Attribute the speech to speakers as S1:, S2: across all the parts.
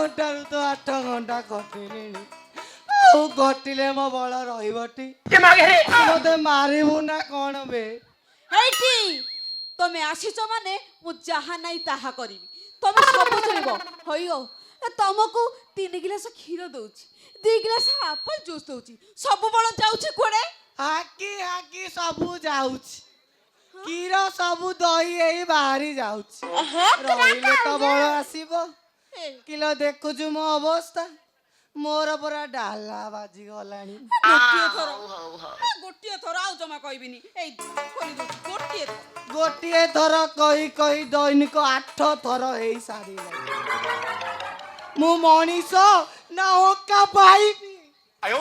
S1: ଘଣ୍ଟାରୁ ତ 8 ଘଣ୍ଟା କଟିଲିଣି। ଆଉ କଟିଲେ ମୋ ବଳ ରହିବଟି? ମତେ ମାରିବୁ ନା କଣ ବେ?
S2: এইটি তুমি আসিছ মানে মু যাহা নাই তাহা করিবি। তুমি সবু শুনিব হইও। তমকু 3 গিলাস ক্ষীর দউছি, 2 গিলাস আপল জুস দউছি, সবু বଳ যাଉଛି କୁଆଡ଼େ?
S1: ହାକି ହାକି ସବୁ ଯାଉଛି। କ୍ଷୀର ସବୁ ଦହି ହେଇ ବାହାରି ଯାଉଛି। ରହିଲେ ତ ବଳ ଆସିବ। କିଲୋ ଦେଖୁଛୁ ମୋ ଅବସ୍ଥା, ମୋର ପୁରା ଡାଲା ବାଜିଗଲାଣି।
S2: ଗୋଟିଏ ଥର ଆଉ ଜମା କହିବିନି। ଏଇ ଖୋଲି ଦଉଛି ଗୋଟିଏ ଥର।
S1: ଗୋଟିଏ ଥର କହି କହି ଦୈନିକ 8 ଥର ହେଇ ସାରିଲାଣି। ମୁଁ ମଣିଷ ନା ହକା ପାଇବି?
S2: ଏଇ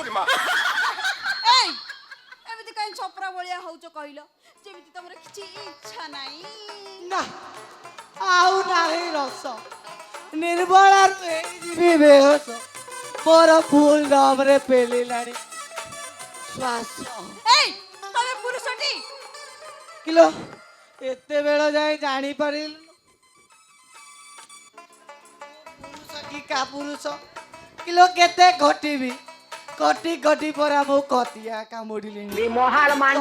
S2: ଏମିତି କାହିଁ ଛପରା ଭଳିଆ ହଉଛ କହିଲ? ଯେମିତି ତମର କିଛି ଇଚ୍ଛା ନାହିଁ।
S1: ନା ଆଉ ନାହିଁ ରସ। ନିର୍ବଳାରୁ ହେଇଯିବି ବେହୋସ। ମୋର ଫୁଲ ଦମରେ ପେଲିଲାଣି ଶ୍ୱାସ।
S2: ଏଇ ତମେ ପୁରୁଷଟି?
S1: କିଲୋ ଏତେବେଳ ଯାଏ ଜାଣିପାରିଲୁ ପୁରୁଷ କି କା ପୁରୁଷ? କିଲୋ କେତେ ଘଟିବି, କଟି କଟି ପରା ମୁଁ କତିଆ କାମୁଡ଼ିଲିଣି।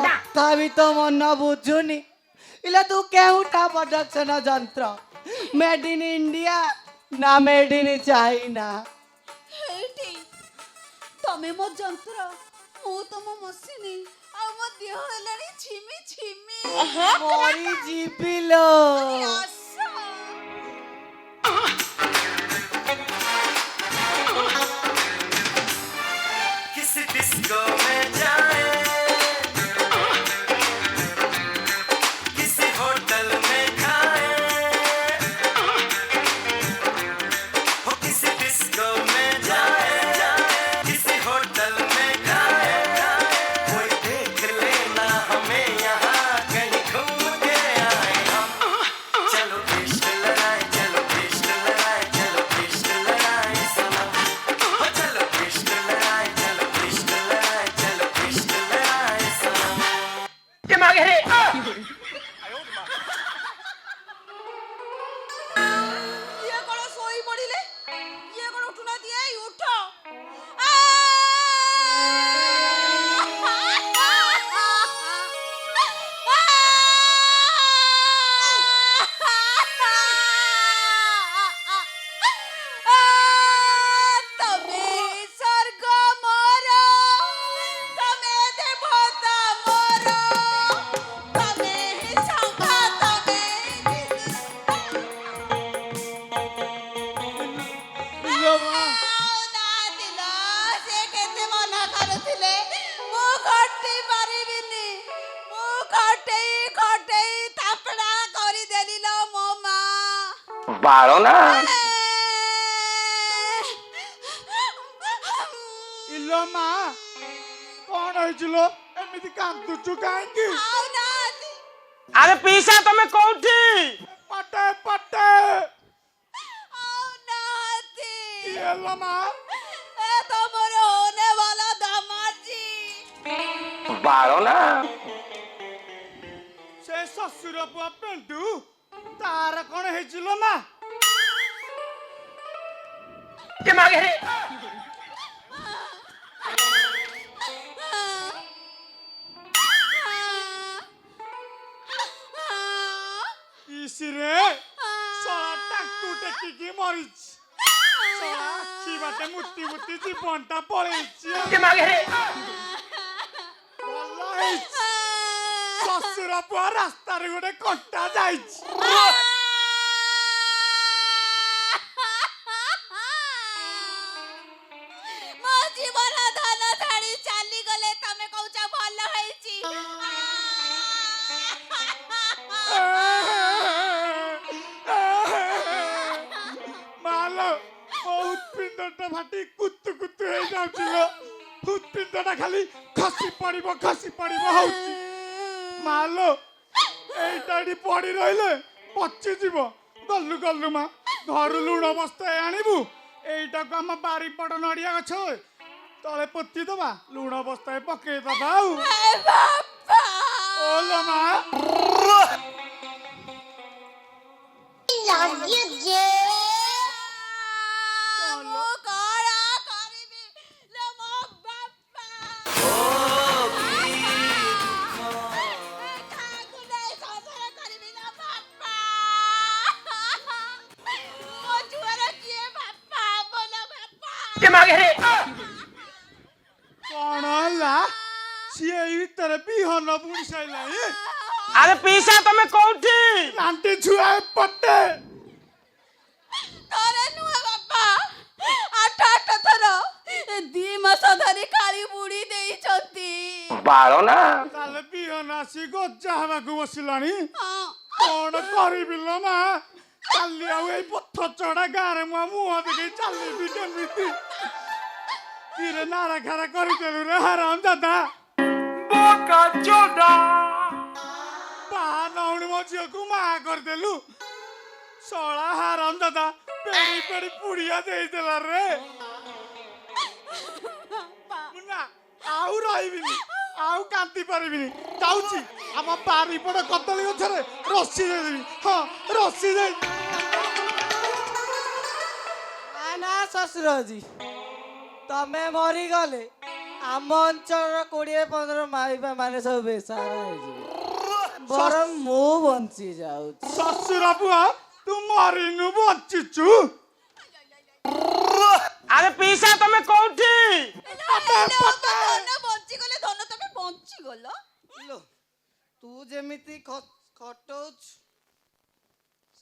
S1: ତଥାପି ତ ମନ ବୁଝୁନି। ଇଲୋ ତୁ କେଉଁଟା ପ୍ରଡକ୍ସନ ଯନ୍ତ୍ର? ମେଡ୍ ଇନ୍ ଇଣ୍ଡିଆ ନା ମେଡ୍ ଇନ୍ ଚାଇନା?
S2: ଏଇଠି ତମେ ମୋ ଯନ୍ତ୍ର, ମୁଁ ତମ ମସିନି। ଆଉ ମୋ ଦେହ ହେଲାଣି ଝିମି ଝିମି।
S1: ମରି ଯିବିଲୋ।
S2: ଆସ
S3: किसी डिस्को में जाए, किसी होटल में खाए, हो किसी डिस्को में जाए, किसी होटल में खाए, कोई देख लेना हमें यहाँ कहीं घूम के आए हम। चलो इश्क लड़ाए, चलो इश्क लड़ाए, चलो इश्क लड़ाए सनम। हो चलो इश्क लड़ाए, चलो इश्क लड़ाए, चलो इश्क लड़ाए सनम।
S2: ଇଏ କଣ ଶୋଇ ପଡ଼ିଲେ? ଇଏ କଣ ଉଠୁନାହାନ୍ତି? ଏଇ ଉଠ। ତମେ ସ୍ୱର୍ଗ ମୋର, ତମେ ଦେବତା ମୋର, ତମେ ସଂଘ, ତମେ ସେ କେତେ ମନା କରୁଥିଲେ ମୁଁ ଘଟି ପାରିବିନି। ମୁଁ ଖଟେଇ ଖଟେଇ ତାପଡ଼ା କରିଦେଲି ଲୋ ମୋ ମା।
S4: ବାଳନା
S1: ଇଲୋ ମା କଣ ହେଇଚିଲୋ? ଏମିତି କାନ୍ଦୁଛୁ କାହିଁକି?
S2: ଆଉ ନାହାନ୍ତି,
S4: ଆରେ ପିସା ତମେ କୋଉଠି?
S1: ପଟେ ପଟେ
S2: ଆଉ ନାହାନ୍ତି।
S1: ଇଲୋ ମା
S2: ଏ ତମର ହୋନେ वाला दामाद जी।
S4: ବାଳନା
S1: ସେ ଶ୍ୱଶୁର ପୁଅ ପେଣ୍ଟୁ, ତାର କଣ ହେଇଚିଲୋ ମା? ଇସିରେ ଶଳା ଟାକୁ ଟେକିକି ମରିଛି। ଶଳା ଆଖି ବାଟେ ମୁତି ମୁତି ଜୀବନଟା ପଳେଇଛି। ଭଲ ହେଇଛି, ଶ୍ୱଶୁର ପୁଅ ରାସ୍ତାରେ ଗୋଟେ କଣ୍ଟା ଯାଇଛି।
S2: ମୋ ଜୀବନ ଧନ ଛାଡ଼ି ଚାଲିଗଲେ, ତମେ କହୁଛ ଭଲ ହେଇଛି?
S1: ମାଲୋ ମୋ ହୃତ୍ପିଣ୍ଡଟା ଫାଟି କୁତୁ କୁତୁ ହେଇଯାଉଥିଲ। ହୃତ୍ପିଣ୍ଡଟା ଖାଲି ଖସି ପଡ଼ିବ ହଉଛି। ମାଲୋ ଏଇଟା ଏଠି ପଡ଼ି ରହିଲେ ପଚିଯିବ। ଗଲୁ ଗଲୁ ମା, ଘରୁ ଲୁଣ ବସ୍ତାଏ ଆଣିବୁ। ଏଇଟାକୁ ଆମ ବାରିପଟ ନଡ଼ିଆ ଗଛ ତଳେ ପୋତିଦବା, ଲୁଣ ବସ୍ତାଏ ପକେଇଦବା। ଆଉ ଓଲୋ ମା
S4: ଘେରେ
S1: କଣ ହେଲା ସିଏ ଏଇ ଭିତରେ ବିହନ ବୁଣି ସାଇଲାଣି
S4: ଆରେ ପିସା ତମେ କୋଉଠି
S1: ରାଣ୍ଟି ଛୁଆ ଏପଟେ
S2: ଥରେ ନୁହେଁ ବାପା, ଆଠ ଥର ଏ 2 ମାସ ଧରି କାଳି ବୁଡି ଦେଇଛନ୍ତି।
S4: ବାଳ ନା
S1: ତାହେଲେ ବିହନ ଆସି ଗଜା ହେବାକୁ ବସିଲାଣି
S2: ହଁ,
S1: କଣ କରିବି ଲୋ ମା କାଲି ଆଉ ଏଇ ପଥ ଚଢା ଗାଁରେ ମୁଁ ଆଉ ମୁହଁ ଦେଖି ଚାଲିବି କେମିତି କିରେ ନାରା ଖାରା କରିଦେଲୁ ରେ ହାରାମ ଦାଦା
S4: ବୋକା ଚୋଦା
S1: ବାହା ନଉଣି ମୋ ଝିଅକୁ ମା କରିଦେଲୁ ଶଳା ହାରାମ ଦାଦା ପେଡି ପେଡି ପୁଡିଆ ଦେଇଦେଲା ରେ ମୁଁ ନା ଆଉ ରହିବିନି ଆଉ କାନ୍ଦି ପାରିବିନି ଯାଉଛି ଆମ ବାରିପଟ କଦଳୀ ଗଛରେ ରସି ଦେଇଦେବି ହଁ ରସି ଦେଇ
S5: ନା ଶ୍ୱଶୁରଜୀ ତମେ ମରିଗଲେ ଆମ ଅଞ୍ଚଳର 20-15 ମାଇପା ମାନେ ସବୁ ବେସାର ହେଇଯିବେ ବରଂ ମୁଁ ବଞ୍ଚି ଯାଉଛି।
S1: ଶ୍ୱଶୁର ପୁଅ ତୁ ମରିନୁ ବଞ୍ଚିଛୁ
S4: ଆରେ ପିସା ତମେ କୋଉଠି
S2: ଧନ ବଞ୍ଚିଗଲେ, ଧନ ତମେ ବଞ୍ଚିଗଲ।
S5: ଇଲୋ, ତୁ ଯେମିତି ଖଟଉଛୁ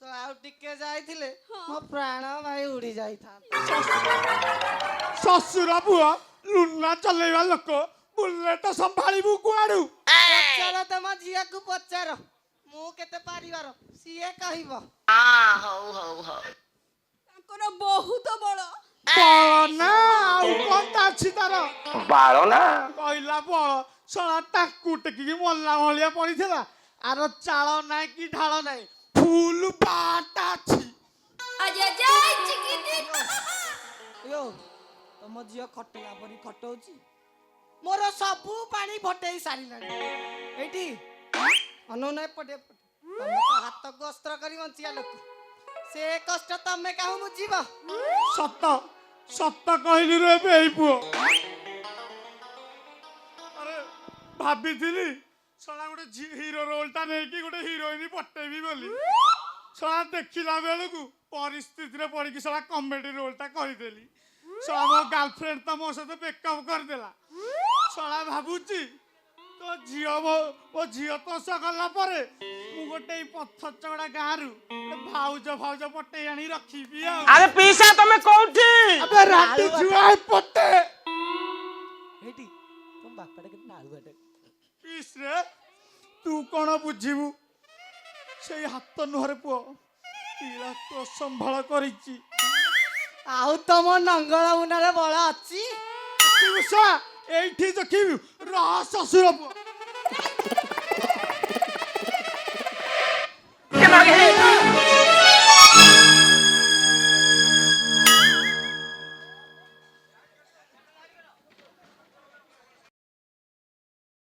S5: ଆଉ ଟିକେ ଯାଇଥିଲେ ମୋ ପ୍ରାଣ ଭାଇ ଉଡି ଯାଇଥାନ୍ତା।
S1: ଶ୍ୱଶୁର ପୁଅ ଲୁନା ଚଲେଇବା ଲୋକ ବୁଲେଟ ସମ୍ଭାଳିବୁ କୁଆଡୁ
S5: ପଚାର ତମ ଝିଅକୁ ପଚାର ମୁଁ କେତେ ପାରିବାର ସିଏ କହିବ।
S2: ତାଙ୍କର ବହୁତ ବଳ।
S1: ବଳ ନା ଆଉ କଣଟା ଅଛି ତାର
S4: ବାଳ ନା
S1: କହିଲା ବଳ ଶଳା ତାକୁ ଟେକିକି ମଲା ଭଳିଆ ପଡିଥିଲା ଆର ଚାଳ ନାହିଁ କି ଢାଳ ନାହିଁ ଫୁଲ ବାଟା ଅଛି
S5: ଇଲୋ, ତମ ଝିଅ ଖଟେଇଲା ପରି ଖଟଉଛି ମୋର ସବୁ ପାଣି ଫଟେଇ ସାରିଲାଣି ଏଇଠି ଅନଉନ ଏପଟେ ଏପଟେ ତମେ ତ ହାତକୁ ଅସ୍ତ୍ର କରି ବଞ୍ଚିବା ଲୋକ ସେ କଷ୍ଟ ତମେ କାହୁଁ ବୁଝିବ।
S1: ସତ ସତ କହିଲୁ ରେ ଏବେ ଏଇ ପୁଅ ଆରେ ଭାବିଥିଲି ଶଳା ଗୋଟେ ହିରୋ ରୋଲଟା ନେଇକି ଗୋଟେ ହିରୋଇନ ପଟେଇବି ବୋଲି ଶଳା ଦେଖିଲା ବେଳକୁ ପରିସ୍ଥିତିରେ ପଡିକି ଶଳା କମେଡି ରୋଲଟା କରିଦେଲି ଶଳା ମୋ ଗାର୍ଲଫ୍ରେଣ୍ଡ ତ ମୋ ସହିତ ବ୍ରେକଅପ୍ କରିଦେଲା ଶଳା ଭାବୁଛି ତୋ ଝିଅ ମୋ ଝିଅ ତ ଗଲା ପରେ ମୁଁ ଗୋଟେ ଏଇ ପଥ ଚକଡ଼ା ଗାଁରୁ ଭାଉଜ ପଟେଇ ଆଣି ରଖିବି ଆଉ
S4: ଆରେ ପିସା ତମେ କୋଉଠି
S1: ଆବେ ରାତି ଛୁଆ ଏପଟେ
S5: ଏଇଠି ତମ ବାପାଟା କେତେ ନାଳୁଆଟେ।
S1: ପିସରେ ତୁ କଣ ବୁଝିବୁ ସେଇ ହାତ ନୁହରେ ପୁଅ ପିଲା ତ ସମ୍ଭାଳ କରିଛି
S5: ଆଉ ତମ ନଙ୍ଗଳ ମୁନାରେ ବଳ ଅଛି।
S1: ଏଇଠି ଦେଖିବୁ ରହ ଶ୍ୱଶୁର ପୁଅ